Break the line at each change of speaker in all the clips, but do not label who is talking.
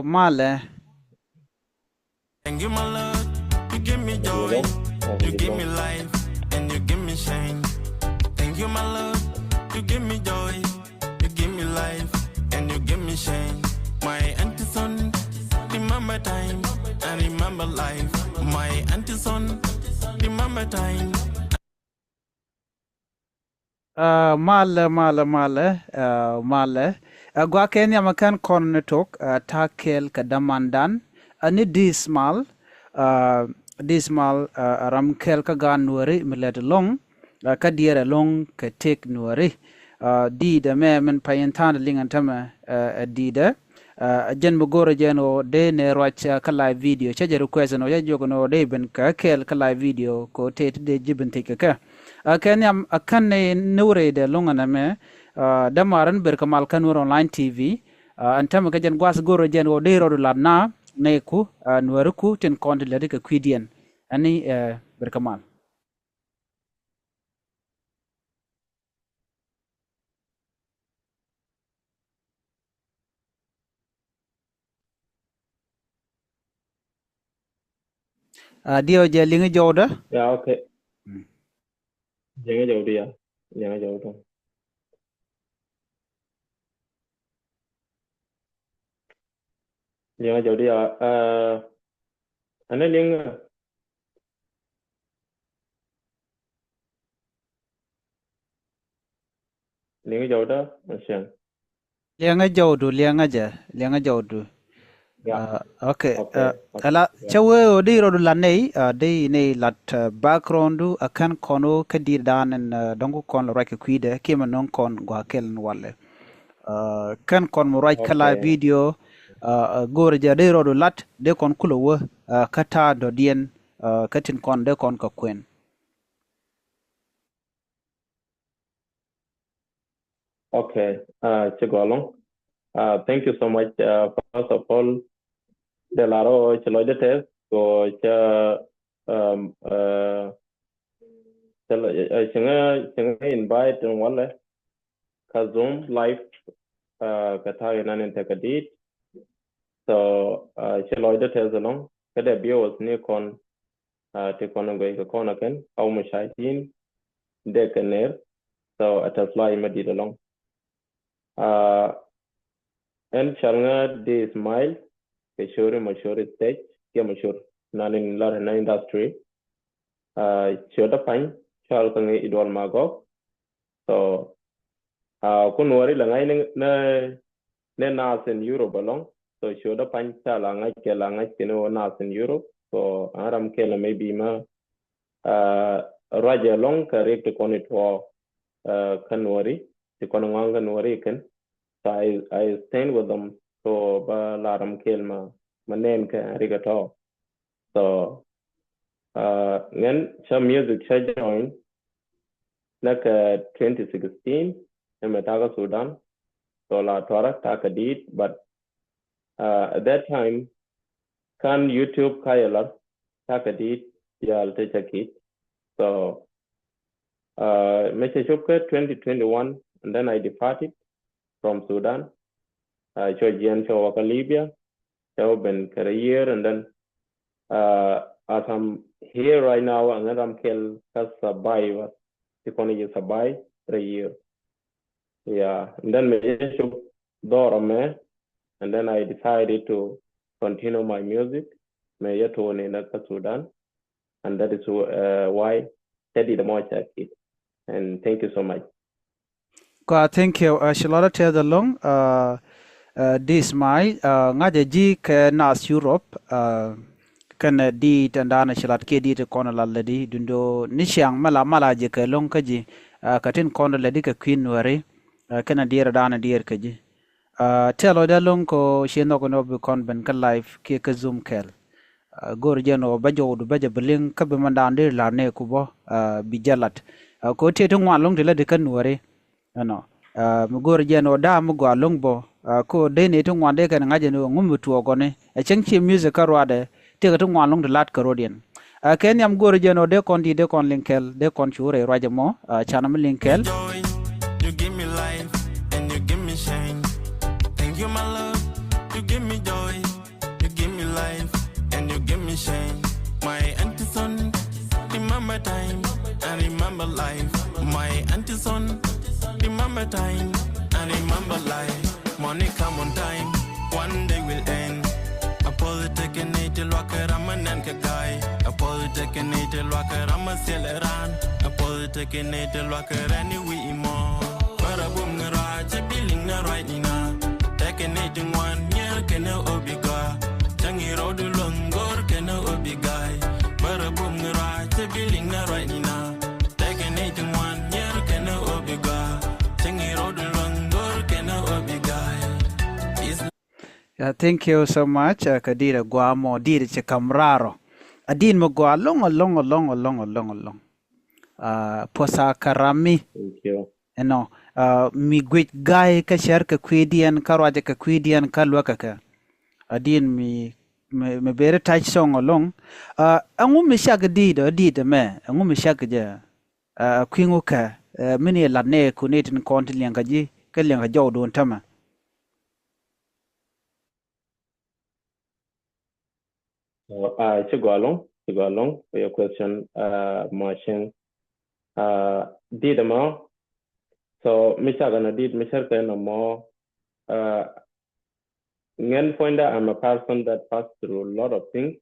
Male.
Thank you, my love. You give me joy. You give me life. And you give me shame. Thank you, my love. You give me joy. You give me life. And you give me shame. My auntie son, remember time. And remember life. My auntie son, remember time.
Male. Gwa Kenya makan kon netok takel kadamandan. Ani dismal ramkel kagan nuari milet long kadiera long ka tek nuari dida me men payentan lingan tama dida jen mugoro jeno de ne rocha ka live video chaje request no yajo no de ben ka kel ka live video ko tet de jibin take ka kenya akan ne nure de longana me damaran ber kamal kanur online tv antama ka jen gwas goro jeno de ro ladna neku nueruku ten konde lede ka kwidien ani berkamal dio je lingi joda
Yeah, okay. Jangan jauh dia. Jangan jauh tu. Jangan jauh dia. Ane linga jauh dah. Macam.
lianga jodu
Yeah.
okay
Okay.
ala chawe odi rodu lanei de ne lat background akan kono kadir danen dongo kon rek kwide kima non kon gwa kel walle kan kon mo right kala
Okay.
video gore je de rodu lat de kon kulo wo kata do dien katin kon de kon ka kwen
Okay. Cigolong. Thank you so much. First of all, the laro chalo de test ko cha changa invite and wale ka Zoom live ka tha nan tekadit. So chalo de test along kada bios ni kon te kon go ka kon aken au mashaitin de kaner. So at a fly medit along. And changa de smile ke shore mashore stage ke mashore nan in lar na industry choda pan chal kangi idol mago. So kun wari la ngai ne nas in Europe along. So choda pan chala ngai ke la ngai kino nas in Europe. So aram ke la maybe ma raja long ka rek to kon it wa kanwari to kon nganga nwari ken. So I stand with them. So ba laram kelma manen ka rigato. So then some music I joined like 2016 in Metaga Sudan. So la Tora taka did, but at that time can YouTube kayala taka did yal take a kit. So Message 2021 and then I departed from Sudan. I joined Libya, been career, and then as I'm here right now, and then I'm killed as a survivor. The economy is a buy 3 years. Yeah, and then me, and then I decided to continue my music. Me in Sudan, and that is why I did more it. And thank you so much.
Thank you. Shalala tell the long. This my ngaje ji ke nas Europe kan di tandana shalat ke di te kono laladi dundo nishang mala je ke long kaji katin kono ladi ke queen wari kana dira dana dir kaji telo da long ko shino ko no be kon ben ka live ke zoom kel gor jeno bajo du baja beling ka be mandandir la ne kubo bijalat ko te to ngwan long de la de kan wari ano mugor jeno da mugo longbo ko de ne to ngwan de kan ngaje no ngum tuo gone e chengchi music karwade te to ngwan long de lat karodian ken yam gor jeno de kon di de kon linkel de kon chure rajamo chanam linkel
You give me life and you give me shame. Thank you, my love. You give me joy. me shame. My auntie son, remember time and remember life. My auntie son, remember time and remember life. Money come on time, one day will end. A politic native walker, I'm an anchor guy. A politic native walker, I'm a sailor. A politic native walker, anyway more. But a boom garage, a building right now. Taking one year, can no obiga. Tangy road long, or can no obiga. But a boom garage, a building right now. Taking 1 year, can no obiga. Tangy road long, or can no obiga.
Thank you so much. Kadira guamo dir chekamraro. Adin mo gua long. Posa karami.
Thank you.
No. Mi gwit guy ka share ka kwidian karwaje ka kwidian kalwa ka. Adin mi bere touch song along. Angu mi shag did me. Angu mi shag ja. Kwingu ka. Mini la ne kunetin konti lianga ji. Ka lianga jaw don tama.
To go along for your question, Martin. Did a more. So, Michagana did Michelle no more. Ngen finder, I'm a person that passed through a lot of things.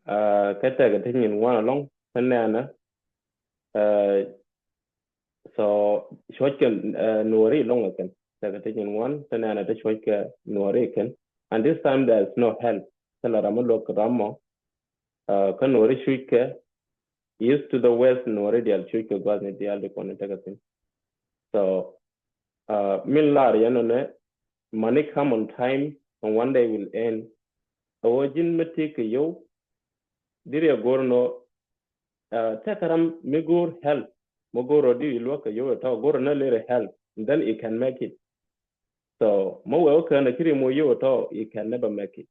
Kata thing in one along, Panana. So, Shotkin Nueri long again. Taking one, Panana, the Shotka Nuerican. And this time there's no help. Salaramalo Ramo. Kanori Shuike. East to the west, Nueri Dial Shuike was in the Alde Conatagatin. So, Millar Yanone. Money come on time, and one day will end. Awajin metik yo, diria gorno, tekaram migur help. Mogoro di look yo at all, gorno little help, and then it can make it. So, mo okay, and a kiri mo yo at all, it can never make it.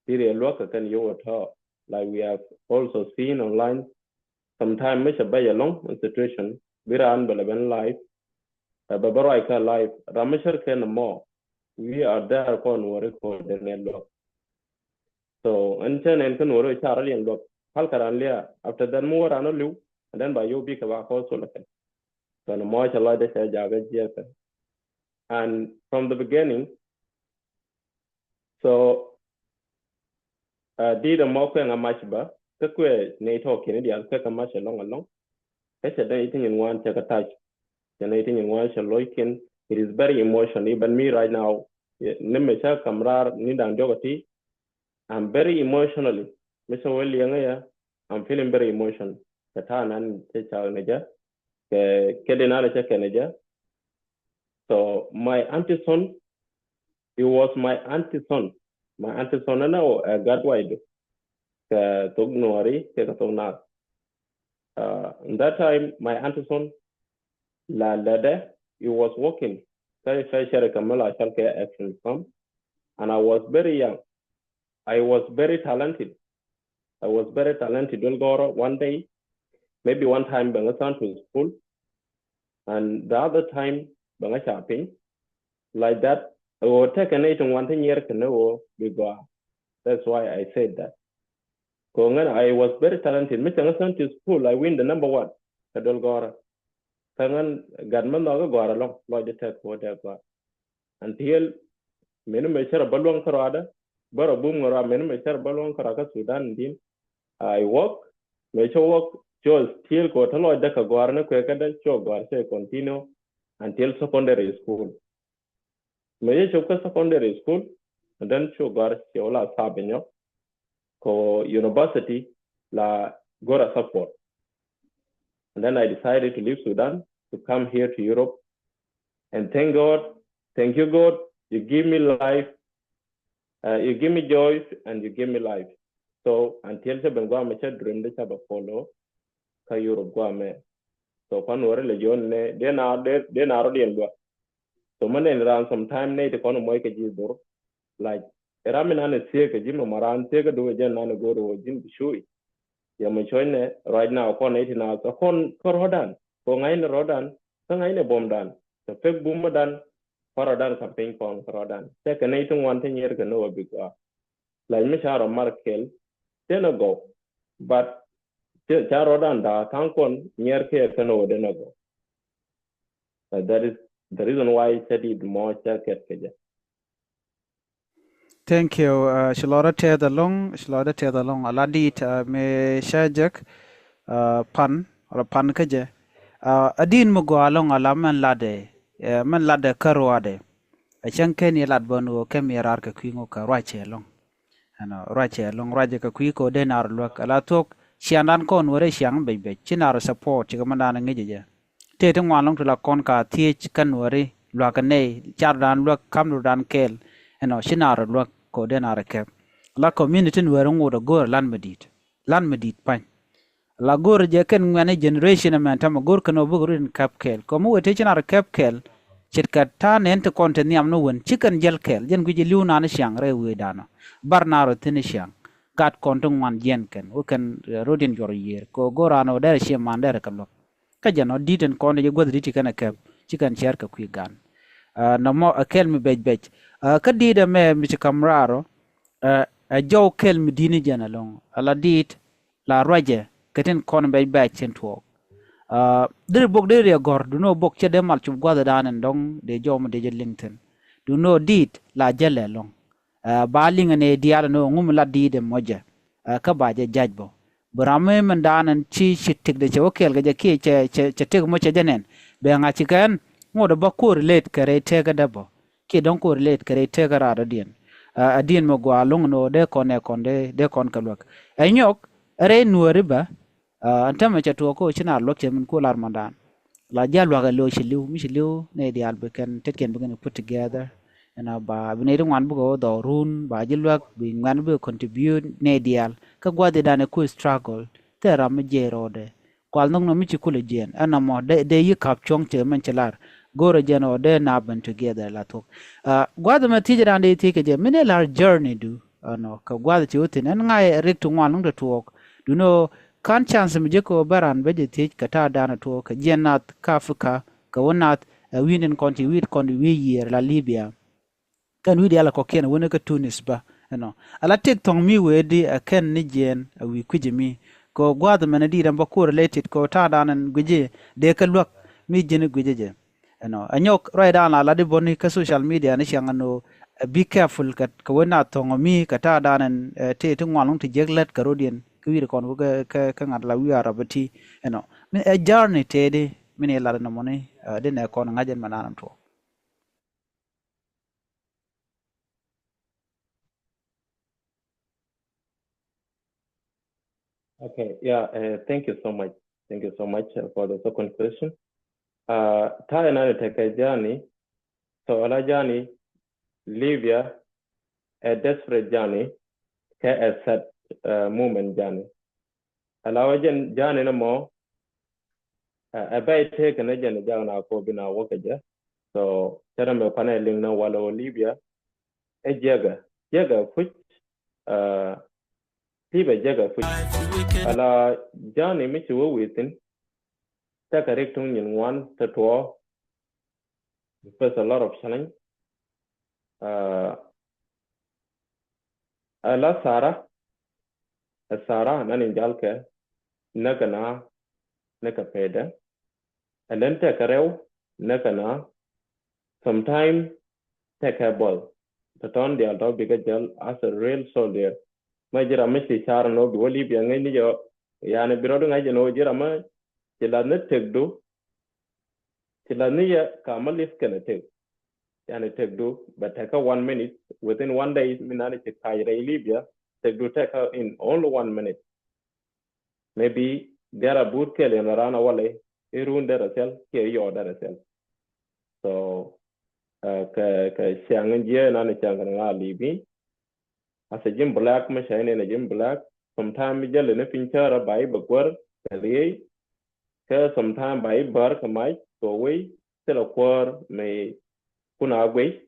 Diria look can yo at all. Like we have also seen online, sometimes measure by a long situation, vira unbelievable life. Babaroika life, Rameshar Ken more. We are there upon work for the network. So, Anchen and Kanoro Charlie and Lock, Halkaranlia, after that more Anolu, and then by you big about also. So, no more shall I say Jaga. And from the beginning, so, did a mock and a match bar, the NATO Canadian, take a match along. I said anything in one take a touch. Generating in one shall it is very emotional. Even me right now, Nemesha Kamrar Nidan Jogati, I'm very emotionally. Mr. William, I'm feeling very emotional. Katanan Techa Naja, Kedinala Chekanaja. So my auntie son, it was my auntie son. My auntie son now got wide. Tognori, Tekatona. That time, my auntie son. La Lede, he was working. And I was very young. I was very talented. One day, maybe one time, Bangasan to school. And the other time, Banga shopping. Like that, I will take an 8 and 1 year canoe. That's why I said that. I was very talented. Mr. to school, I win the number 1 at Dolgora. Tangan Gadman Naga Guaralong, Logitech, whatever. Until many measure a balloon carada, but a boom or a many measure balloon caracas Sudan. I walk, measure walk, Joe still got a lot of Guarana Quaker, show Garcia continue until secondary school. Measure secondary school, and then show Garcia Sabino, co university, la Gora support. And then I decided to leave Sudan to come here to Europe. And thank you, God, you give me life, you give me joy, and you give me life. So until the Benguamacha dream the Chaba follow, ka Europe Guame. So Panore Legion, then already in work. So money around some time, Nate Economoika Jibor, like Raminan is sick, Jim Maran, take a do a gen and go to Jim Shui. Yamachoine right now upon 18 hours upon Korodan, Pongain Rodan, Sangaine Bomdan, the fake boomerdan, Paradan campaign for Rodan. Second 18 1 years ago, big. like me charo markel dena go but charo danda kankon near ke kano dena go. That is the reason why I studied more jacket keja.
Thank you. Shalora te the long aladit me shajak pan or pan kaje. Adin mo go along alaman lade man lade karwade. A chanken ye lad bonu kem yarar ka kwingo ka rache long. Ano rache long raje ka kwiko denar luak ala tok sianan kon wore siang bebe chinar support chikamandana ngeje. Te te ngwan long tula kon ka thiech kan wore luak ne char dan luak kam dan kel. Ano sinar luak ko denar ke. La community wore ngoda gor lan medit pan la gor je ken ngwane generation man tam gor kano bugurin kap kel ko mu wete chinar kap kel chirka ta nen to konte niam no won chicken jel kel jen guji liuna na siang re we dano barnaro tin siang gat konto ngwan jen ken o ken rodin jor yer ko gorano der shi man der kalok ka jano diten konde je godri ti kana kap chicken cher ka kwi gan no mo kel mi bej ka dida me mi kamraro a jow kel mi dini jana long ala dit la roje keten kon bay bay chen tuok dir bok de ya gor du no bok che de mal chum gwada danen dong de jom de lingten du no dit la jele long ba linga ne diala no ngum la di de moja ka ba je jajbo brame man danen chi chitik de chokel ga je ki che tek mo che janen be nga chikan ngodo ba ko relate kare te ga dabo ki don ko relate kare te ga ra dien adien mo gwa long no de kone konde de kon kalwak anyok re nuori ba antama cha to ko china lok chemin ko lar mandan la jalwa ga lo shiliu mi shiliu ne di albe kan tetken be put together and ba bine ngwan bu go do run ba jilwa bi ngwan bu contribute ne dial ka gwade dane ku struggle tera me jerode kwal nong no mi chi kule jen ana mo de yi kap chong che men chelar goro jen o de na ban together la to gwade ma tijira de tike je mine lar journey du no ka gwade chi utin en ngai rik tu ngwan nong de tuok du no kan chance mi jeko baran beje tij kata dana to ka jenat ka fuka ka wonat winin konti wit konti wi yer la libya kan wi ala ko ken wona ka tunis ba no ala tek tong mi wedi ken ni jen wi kujimi ko gwada mena di dan ba ko related ko ta danan guje de ka lok mi jene guje je no anyok right down ala de boni ka social media ni shangano be careful ka wona tong mi kata danan te tu ngwalung ti jeglet ka rodien wir kon ka ngat la wi arabati min a journey tede min la na moni de ne kon ngajen mananam to
Okay, yeah, thank you so much. Thank you so much for the second question. Ta na take a journey. So a journey, Libya, a desperate journey, a set movement journey. Allow journey no more. A bay take an agent down our Kobina Wakaja. So tell me paneling no wallow Libya, a jagger, which Libya jagger, which allow journey which you within. Take a rectum in one to two. Face a lot of challenge. La Sarah, nani jalke, nakana, nakapeda, and then take a rew, nakana, sometime take a ball. The town the alto bigger gel as a real soldier. My Jeramish Char no Duoli Biangi, Yana Birodung I know Jerama, Chilanet take do, Chilania Kamalis can take. Yani take do, but take a 1 minute within 1 day. Minani Libya take do take her in only 1 minute. Maybe there are boot kill and run away. Irun there cell, here you order cell. So Shang Jia and Anachanga Libby. As a Jim Black machine and a Jim Black, sometime Jell in a pincher by Bakwar, sometime by Bark a mic, so we still a quar may kuna way.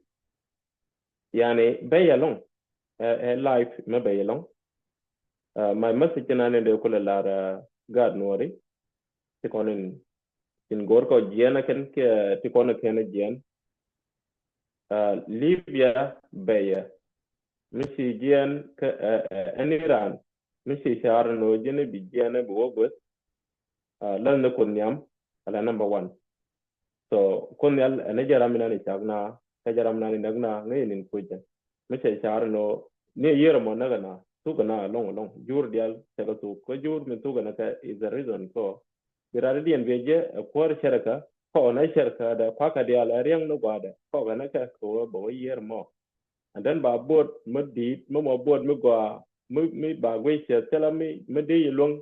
Yani bay along a life may bay along. My message in an the God nori. Tikon in Gorko Giana can Tikona Kena Gian. Libya Bayer. mishi jian ka aniran mishi shar no jene bi jian bo go lan ne kunyam ala number 1 so kunyal ene jaramina ni chagna ka jaramna ni nagna ngai nin kuja mishi shar no ne yero mo nagana tu kana long jur dial te ko tu ko jur min tu kana ka is the reason so birare dien beje ko sharaka ko na sharaka da kwaka dial ariang no gwada ko kana ka ko bo yer mo and then ba board mudi mo board mo gwa mi ba gwe che tela mi de long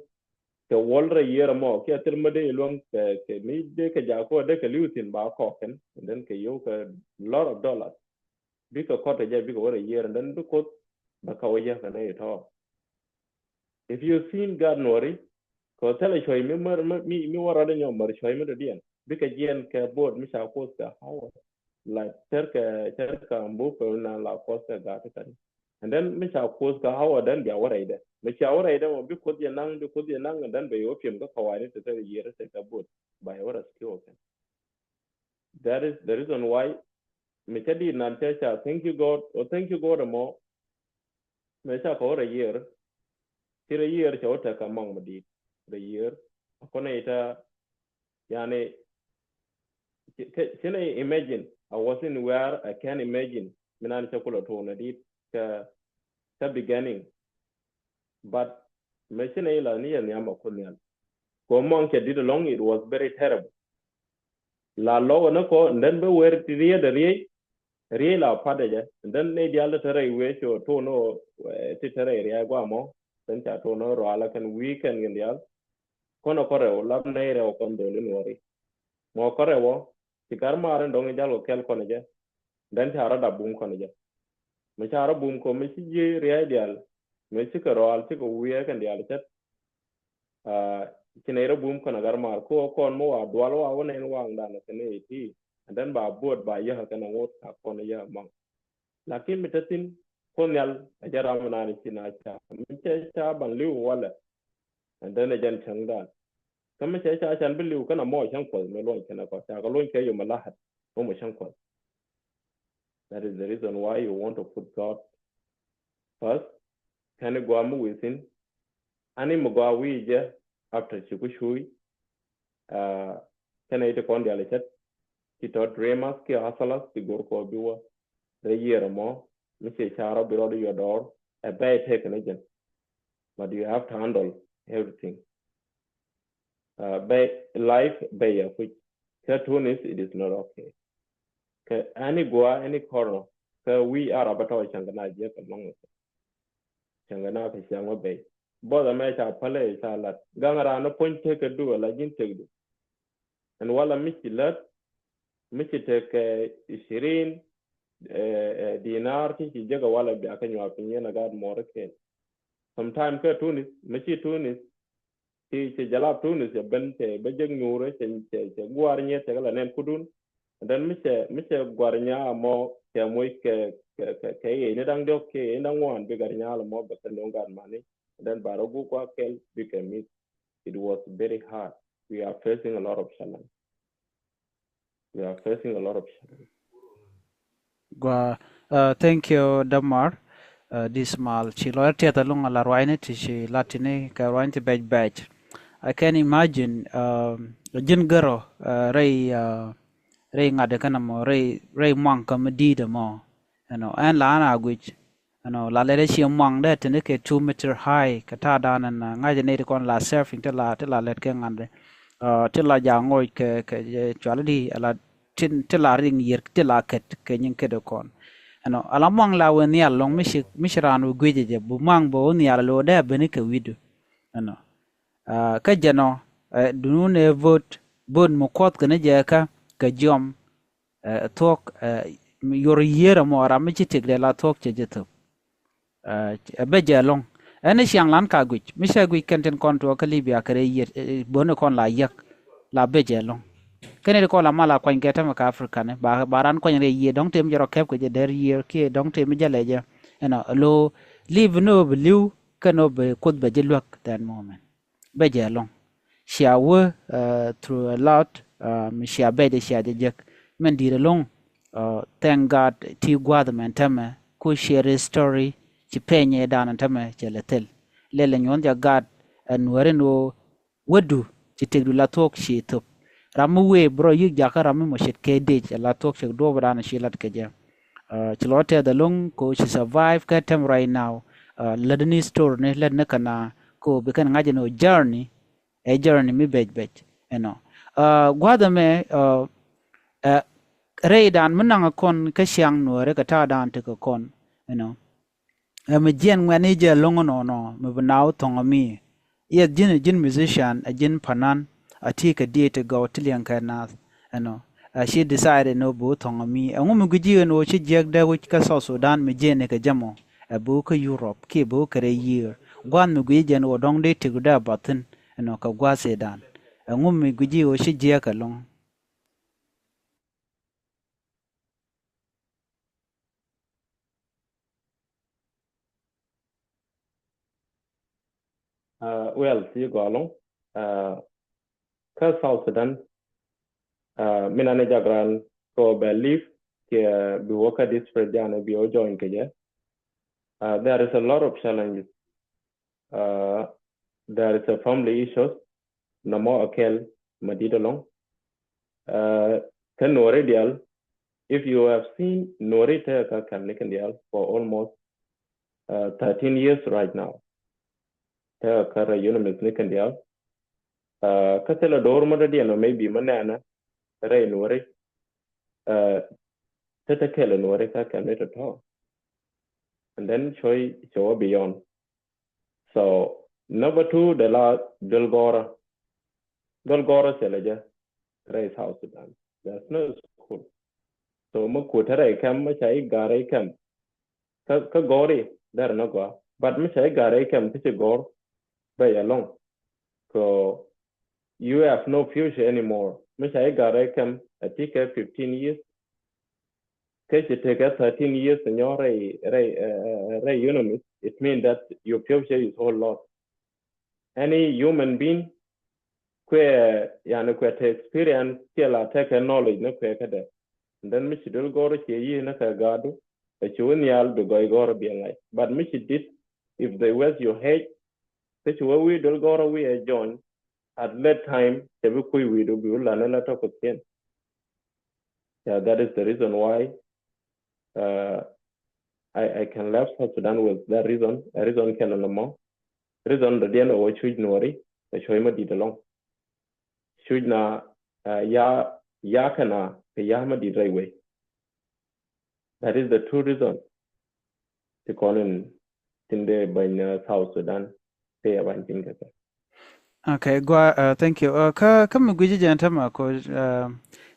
ke wolra yer mo ke tel mi de long ke mi de ke ja ko de ke lutin ba ko ken and then ke yo ke lot of dollars because ko te ja because what a year and then because ba ka waya kana ito if you seen God nori ko tele shoy mi wara de nyom mar shoy mi de dien because yen ke board mi sa ko ka how like terka mbu ko na la ko ga ta and then mi cha ko ka how then be wara ide mi cha wara ide mo bi ko je nang and then be yo pim ka kawari te year te ka board by wara skill that is the reason why mi cha di nan cha thank you God or thank you God mo mi cha ko a year tira year cha ta ka mang di the year ko na ita yani can I imagine I wasn't where I can imagine minan chakula to na di ka beginning but machine ila ni ya ma kunyal ko mon ke did long it was very terrible la lo na ko then be where ti rie de rie la pada ja then ne dia la tare we to no ti tare ria gwa mo then cha to no ro ala kan weekend ngi dia kono kore o lab ne re o kon do lin wori mo kore wo ti kar mare ndong jalo kel kono ja then ta ra da bum kono ja me cha ra bum ko me ci je ria dial me ci ko ro al ci ko wiye kan dial chat kinera bum kono gar mar ko kon mo wa dwal wa wona en wa ndana tene ti and then ba board ba ya kana ngot ka kono ya mang lakin mitatin konyal ajara mana ni sina cha mi cha ban liu wala and then ajan changdan kama cha chan bin liu kana mo chan ko me lon kana ko cha ko lon ke yo malahat mo chan ko that is the reason why you want to put God first kana go amu within ani mo go wi je after chikushui kana ite kon dia lechat ito dreamas ke asalas ti gor ko biwa the year mo mi se charo biro do your door a bay take an agent but you have to handle everything by life by which cartoonist it is not okay any goa any corner we are about to changana je ka long changana ka changwa bay boda me cha pale cha lat gangara no point take do la jin take do and wala miki take 20 dinar ki jaga wala bi akan yo apinye na gad more ke sometimes ka tunis miki tunis ti jala tunis ya bente be jeg nyure che guarnya te gala nen kudun dan mise guarnya mo ke moy ke ne dang dok ke ndang wan be garnya la mo be tan ngar mani dan barogu kwa kel became it was very hard we are facing a lot of challenge we are facing a lot of challenge
thank you Damar this mal chi lo te ta lunga la roine ti chi latine ka roine ti bej I can imagine jin garo ray ngade kana mo ray mang kam di de mo and la na gwich la le chi mang de te ne ke 2 meter high kata dan na ngaje ne kon la surfing te la let ke ngande te la ja ngoy ke chwaldi ala tin te la ring yer te la ket ke nyin ke de kon ala mang la wen ya long mishiran u gweje je bu mang bo ni ala lo de be ne ke widu ka jano dunune vote bon mo kot kene je ka jom tok yor yera mo ara mi chitik de la tok che jeto be jalong ene siang lan ka gwich mi se gwi kenten kon to ka libya kare yer bon kon la yak la be jalong kene ko la mala ko ngeta ma ka afrika ne baran ko re ye dong tem joro kep ko je der yer ke dong tem jale je lo live no blue kano be kod be jelwak that moment be jalong shawo through a lot shia be de shia de jek men dire long thank God ti gwad men tame ku share story ci penye dan tame ci letel lele nyon ja gad Nuer no wadu ci tegdu la tok ci top ramu we bro yik jaka ramu mo shit ke de la tok ci do bra na shi lat ke je ci lote da long ko ci survive ka tem right now ladni store ne lad na kana ko be kan ngaje no journey a journey mi bej you know gwada me rei dan menang kon ka siang Nuer ka ta dan te ko kon you know me jien ngani je longo no me banao tonga mi ye jin musician a jin panan a ti ka die to go tilian ka na you know she decided no bu tonga mi a ngum guji no chi jeg da wi ka so Sudan me jene ka jamo a bu ka Europe ki bu ka re year gwan me guji jen o dong de ti guda batin you know ka gwa se dan a ngum me guji o chi je ka long
well see go along ka South Sudan minane jagran ko believe ke bi woka district jana bi o join ke there is a lot of challenges there is a family issues no more akel madida long kan Nuer if you have seen Nuer ka kan for almost 13 years right now ta kara unimis nikandial kasela dorma da diano maybe manana ray Nuer tata kela Nuer ka kan it at all and then show beyond so number 2 the la Dolgora selaja ray South Sudan there's no school so makutare kam machai gare kam ka gori there no go but machai gare kam tiche gor by along so you have no future anymore machai gare kam a take 15 years take 13 years and your ray it means that your future is whole lot any human being where to experience take knowledge no kada and then michi dul goro che yi na ka gadu a chunyal be goy goro be like but michi did if they was your head which we dul goro we join at that time they will we do be la na talk again yeah that is the reason why uh, I can left South Sudan with that reason a reason can no more reason the den o chuj nori a choy ma di long chuj na ya kana ya ma di right way that is the true reason to call in tinde by South Sudan te ban tinga
okay gwa thank you ka me guji janta ma ko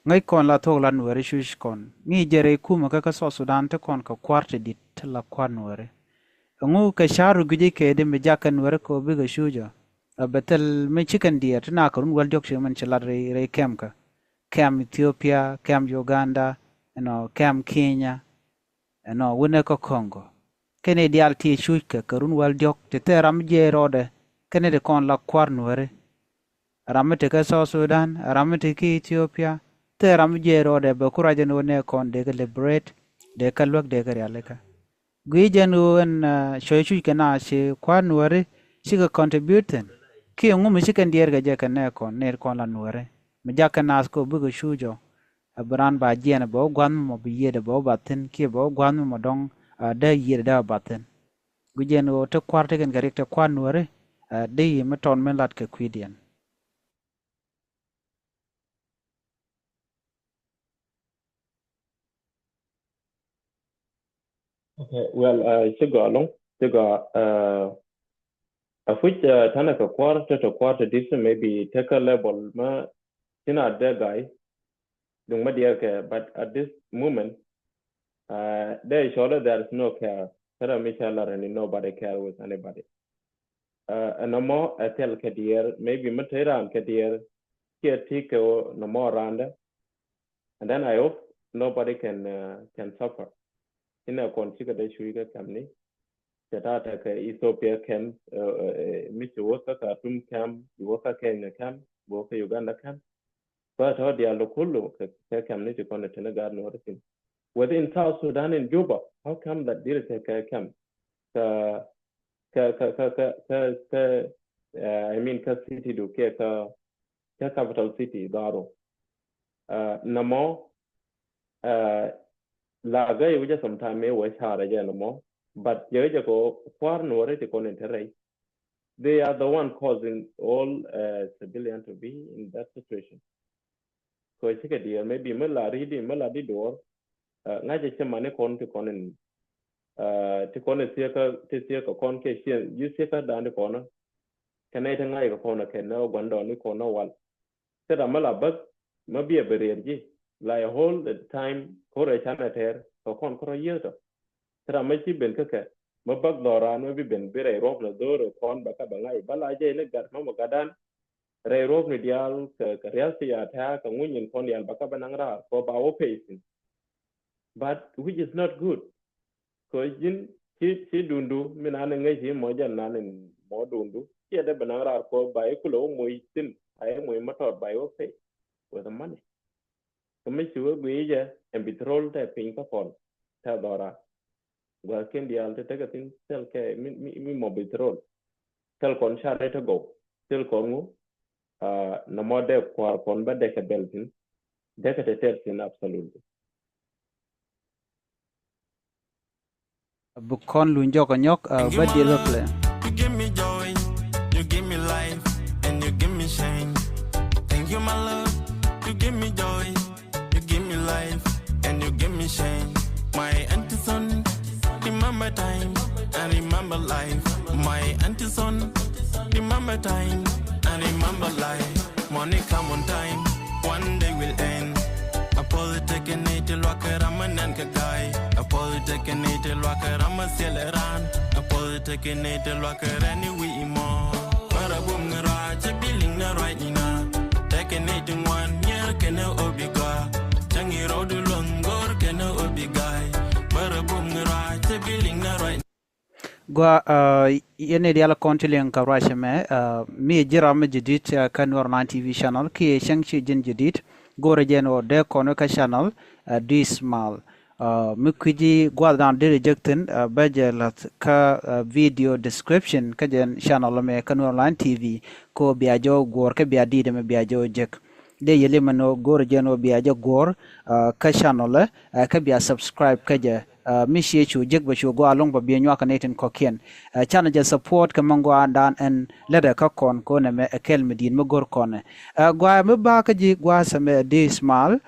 ngai kon la to la Nuer shush kon ni jere kuma ka so Sudan te kon ka kwarte dit la kwan Nuer ngu ka sharu guji ke de me jakan Nuer ko bi ga shuja betel me chicken diet na ko wal jok man chala re kem ka kem Ethiopia kem Uganda kem Kenya wone ko Congo kene dial ti shuj ka run wal jok te teram je rode kene de kon la kwar Nuer ramete ka so Sudan ramete ki Ethiopia te ram je rode be kuraje no ne kon de liberate de ka lok de ka yaleka gwi no en shoy shuj kana she kwa Nuer shi ka contributing ki ngu mi shikan dier ga je ka ne kon la Nuer mi jaka nas ko bu ga shujo abran ba jena bo gwan mo bi yede bo batin ki bo gwan mo dong da yede da batin gwi no te kwarte gen ga rekte kwa Nuer de yi mi ton men lat ka kwidian
okay well shigo along shigo a which tanaka quarter to quarter this maybe take a level ma tina de guy dung ma but at this moment there is sure there is no care Tara Michelle and nobody care with anybody and no more I tell Kadir maybe Matera and Kadir here take no more around and then I hope nobody can suffer in a consider the sugar company Jatata ka Ethiopia camp, Mr. Woka Khartoum camp, Woka Kenya camp, Woka Uganda camp. But how they are local ka camp ni ko na tana gar no rasin. within South Sudan in Juba. How come that there is a camp? I mean, city do capital city Daro. Namo la gai wuja sometime me wa chara ja namo, but je go far no re ko ne. They are the one causing all civilians to be in that situation. So I think maybe mala di door ngaje chemane kon to konen to konen siaka kon ke sien you siaka dan kona kanai tanga ko kona ken no gwando ni kona wal seda mala bak mabi a bererji like whole the time kore chana ter ko kon koro yeto seda machi ben kake mabak doran mabi ben bere rok na doro kon baka bangai bala je le gar no magadan re rok ni dial ka real ya ta ka ngunyin kon dial baka banangra ko ba o facing but which is not good. So jin chi dundu minane ngai chi mo jan nanen mo dundu chi da banara ko bai kulo mo tin ai mo motor bai o pay with the money. So me chu gui je and petrol ta pin ka kon ta dora wa ken dial te ka tin sel ke mi mo petrol tel kon sha re to go tel kon ngu na mo de ko kon ba de ka beltin de ka te tin absolutely.
Bukon lunjo konyok
You my
badi
love,
reple.
you give me joy, you give me life, and you give me shame. Thank you, my love, you give me joy, you give me life, and you give me shame. My auntie son, remember time, and remember life. My auntie son, remember time, and remember life. Money come on time, one day will end. A politic and native locker, I'm an guy. A politic and native locker, I'm a celeran. A politic and native locker, anyway, more. But a boom garage, a building the right now. Take a native 1 year, can no obiga. Changi road long, or can no obiga. But a boom garage, a building the right.
Gwa yene diala kontilen ka rashe me mi jira me jidit kan Nuer TV channel ki shangchi jin jidit gore jeno de kono ka channel this mal mi kwiji gwa dan de rejectin bajelat ka video description ka jen channel me kan Nuer TV ko biajo gor ka biadi de me biajo jek de yele mano gore jeno biajo gor ka channel ka bia subscribe ka je mi shi chu jek ba chu go along ba bi nywa connecting kokien channel je support ka mango andan en leda ka kon ko ne me ekel medin me gor kon gwa me ba ka ji gwa same de small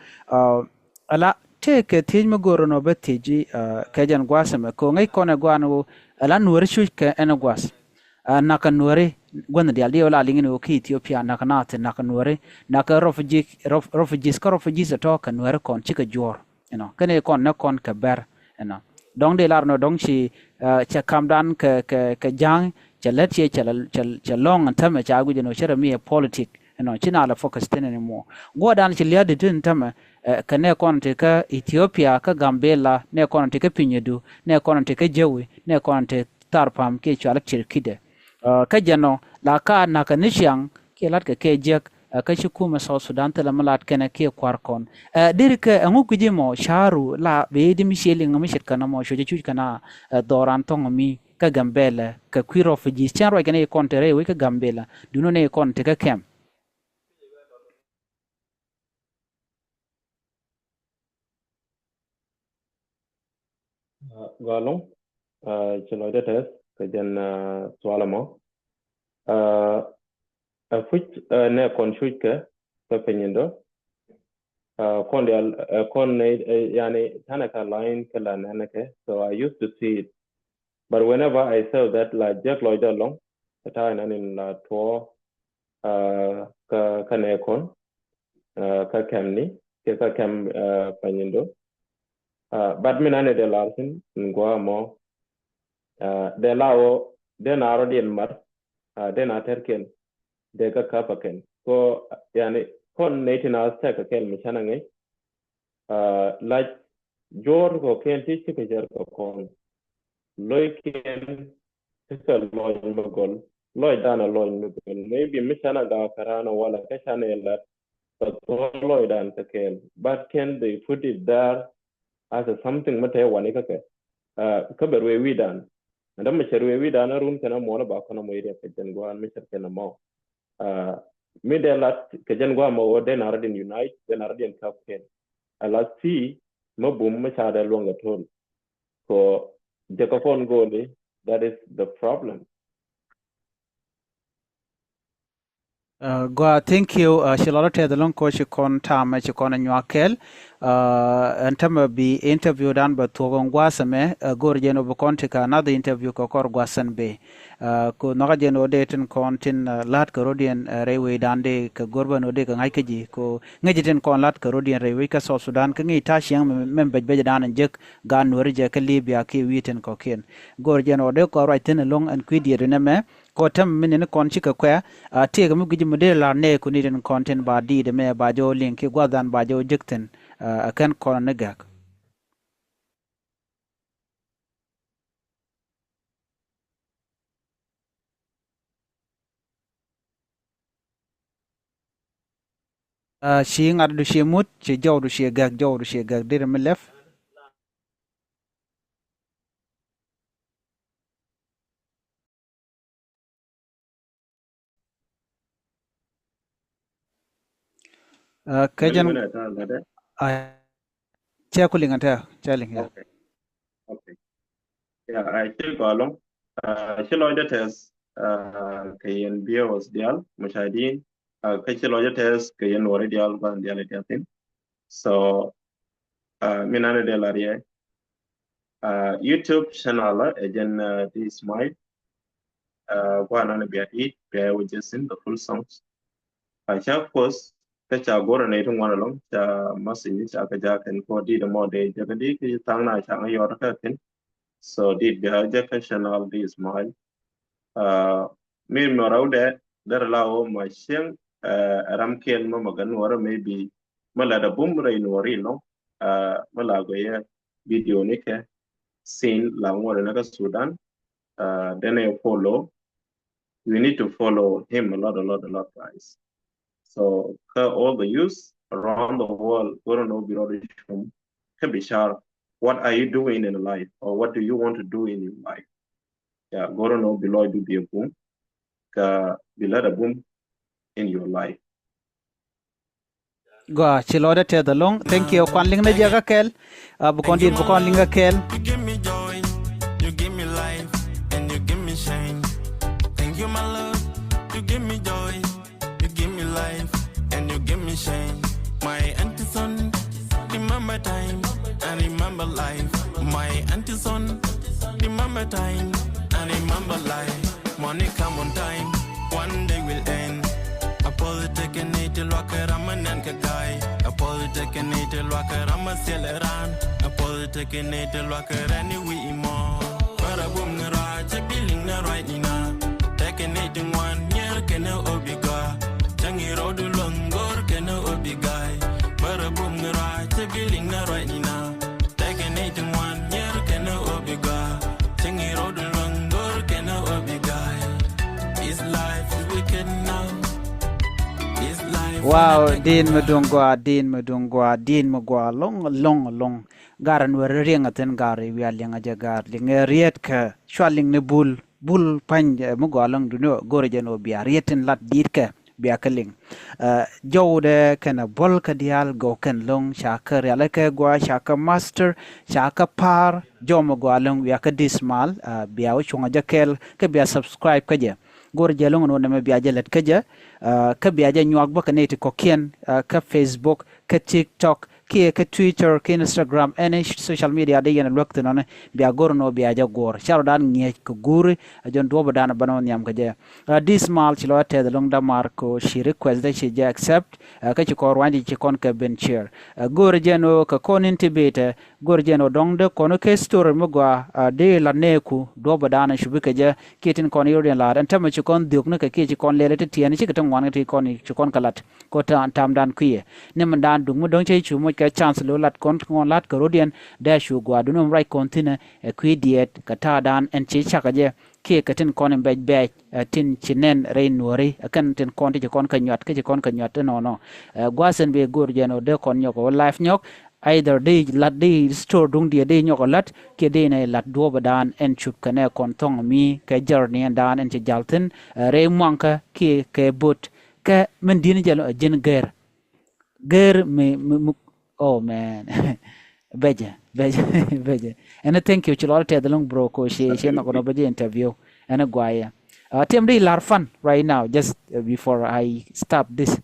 ala te ke tin me gor no be tiji ka jan gwa same ko ngai kon gwa no ala nuwer chu ke en gwas na ka nuwere gwanda dial dio la lingin o ki Ethiopia na ka nate na ka nuwere na ka refugees to ka nuwere kon chika jor kane kon na kon ka ber dong de lar no dong chi cha kam dan ka jang cha let cha long and tama cha gu no chera mi politic china la focus ten anymore go dan chi liade tin tama ka ne kon te ka Ethiopia ka Gambela ne kon te ka pinyedu ne kon te ka jewi ne kon te tarpam ke chala chirkide ka jano la ka na ka nishyang ke lat ka ke jek ka shukuma South Sudan tala malat kene ke kwarkon dirke angu kujimo sharu la be di misheli ngami kana mo shoje chu kana doran tongomi ka Gambela ka kwiro fuji chanro kene kontere we ka Gambela duno ne konte ka kem
Galong chilo de test ka jan swalamo which ne kon shuke ka penyendo kon yani tanaka line kala nanake. So I used to see it, but whenever I saw that like jack loida long the time in la to ka ne kon ka kamni ka kam penyendo but minane de larsin ngwa mo de lao de naro din mar de na terken de ka kapaken ko yani kon netina sta ka kel michana ngai like jor ko ken ti ke jar ko kon loy ken ka loy magol loy dana loy magol maybe michana ga karana wala ka chana la but loy dan ka kel but can they put it there as a something mate wani kake ka berwe widan and ma cherwe widan run kana mo na ba kono mo ire ke jen go an mi cher kana mo mi de lat ke jen go mo de na radin unite de na radin captain ala si mo bum ma cha de longa ton ko je ko kon go ni that is the problem.
Go thank you Shilala te the long coach kon tam che kon nyakel and tam be interview dan ba to gon gwasame gor jeno bu kon tika another interview ko kor gwasan be ko no jeno de ten kon tin lat ko rodien rewe dan de ko gorba no de ko ngai keji ko ngai ten kon lat ko rodien rewe ka so Sudan ka ngi ta chiang mem be dan jek gan Nuer je ka Libya ki witen ko ken gor jeno de ko right ten long and quid ne me ko tam min kon chika kwa te ga mugi model la ne ko ni den content ba di de me ba jo link gwa dan ba jo jikten akan kon ne gak shi ngar du shi mut ci jaw du shi gak dir me lef kajan che ko linga ta chaling ya
Okay. Yeah, I still go along. Chilo test kayen biya was dial mushadin. Chilo test kayen wari dial ban dial etiatin. So minane dial ariya. YouTube channel again this mic. One on a bit it bear with just in the full songs. Of course kacha gora na itong one along cha masin cha kaja kan ko di the more day jadi ki tang na cha ngayor ka tin. So did the channel this mic. Me moraude dar lao ma sheng ramken ma magan wara maybe mala da bumra in wari no mala go ye video ni ke scene la ngore na Sudan then I follow we need to follow him a lot guys so all the youth around the world don't know can be sure what are you doing in life or what do you want to do in your life yeah go to know below do be a boom below the boom in your life.
go chilo de te the long thank you kwan ling na jaga kel bu kon dir bu kon linga kel
You give me joy, you give me life, and you give me shame. Thank you, my love. You give me joy, you give me life, and you give me shame. My auntie son, remember time and remember life. My auntie son, remember time and remember life. Money come on time, one day will end. A politic and native locker, I'm an anchor guy. A politic and native locker, I'm a sailor. A politic and native locker, anyway, more. But a boom, the right, a billing, the right now. Taking 81 year, can no obiga. Tangy road along, or can no obiga. But a boom, the right, a billing, the right now. Taking 81 year, can no obiga. Tangy road along, or can no obiga. His life is wicked now.
wow din medungwa long garan wer rienga ten gari wi alenga jagar linga riet ka shwaling ne bul pan mugwa long duno gorje no biya rietin lat dit ka biya kaling jowde kana bol ka dial go ken long shaka yala ka gwa shaka master shaka par jomo gwa long wi ka dismal biya chunga jakel ka biya subscribe ka je gorje long no me biya jelet ka je ka biaja nyuak ba kaneti ko kien ka Facebook ka TikTok ka Twitter ka Instagram any social media de yana lokto non bia gor no biaja gor charo dan nge ko guri jon do ba dan banon yam ka je this mal chilo te the long da marco she request that she accept ka ci ko rwandi ci kon ka ben chair gor jeno ka konin tibete gor jeno dong de kono ke store mo gwa de la neku do ba dan shubi ka je kitin kon yoden la ran tam ci kon duk no ka ki ci kon lele te tiani ci ka wan ti kon ci kon kalat ko tam dan kuye ne man dan dung mo dong che chu mo ka chance lo lat kon ngon lat ko rodien da shu gwa du no right kontina e ku diet ka ta dan en ci chaka je ke ka tin kon be tin chinen rein nori kan tin kon ti kon ka nyot ke kon ka nyot no gwa sen be gor je no de kon nyok life nyok either di lat di store dung dia di nyoko lat ke di ne lat do badan en chup kane kon tong mi ke journey and dan en ci jalten re manka ke but ke men din jalo jin ger me oh man beja beja and thank you chilo te dalong bro ko she no kono beje interview and gwaya tem di lar fun right now just before I stop this.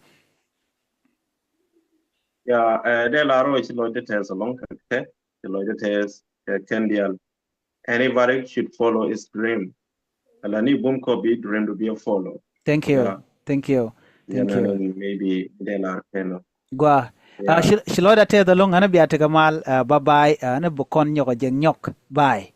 Yeah, there are always details along the details Kendial. Anybody should follow his dream. Alani boom ko be dream to be a follow.
Thank you.
Yeah.
Thank you. Thank you.
Maybe there are
Gwa. Shiloda te dalong ana biya te kamal bye bye ana bukon nyoko jeng nyok. Bye.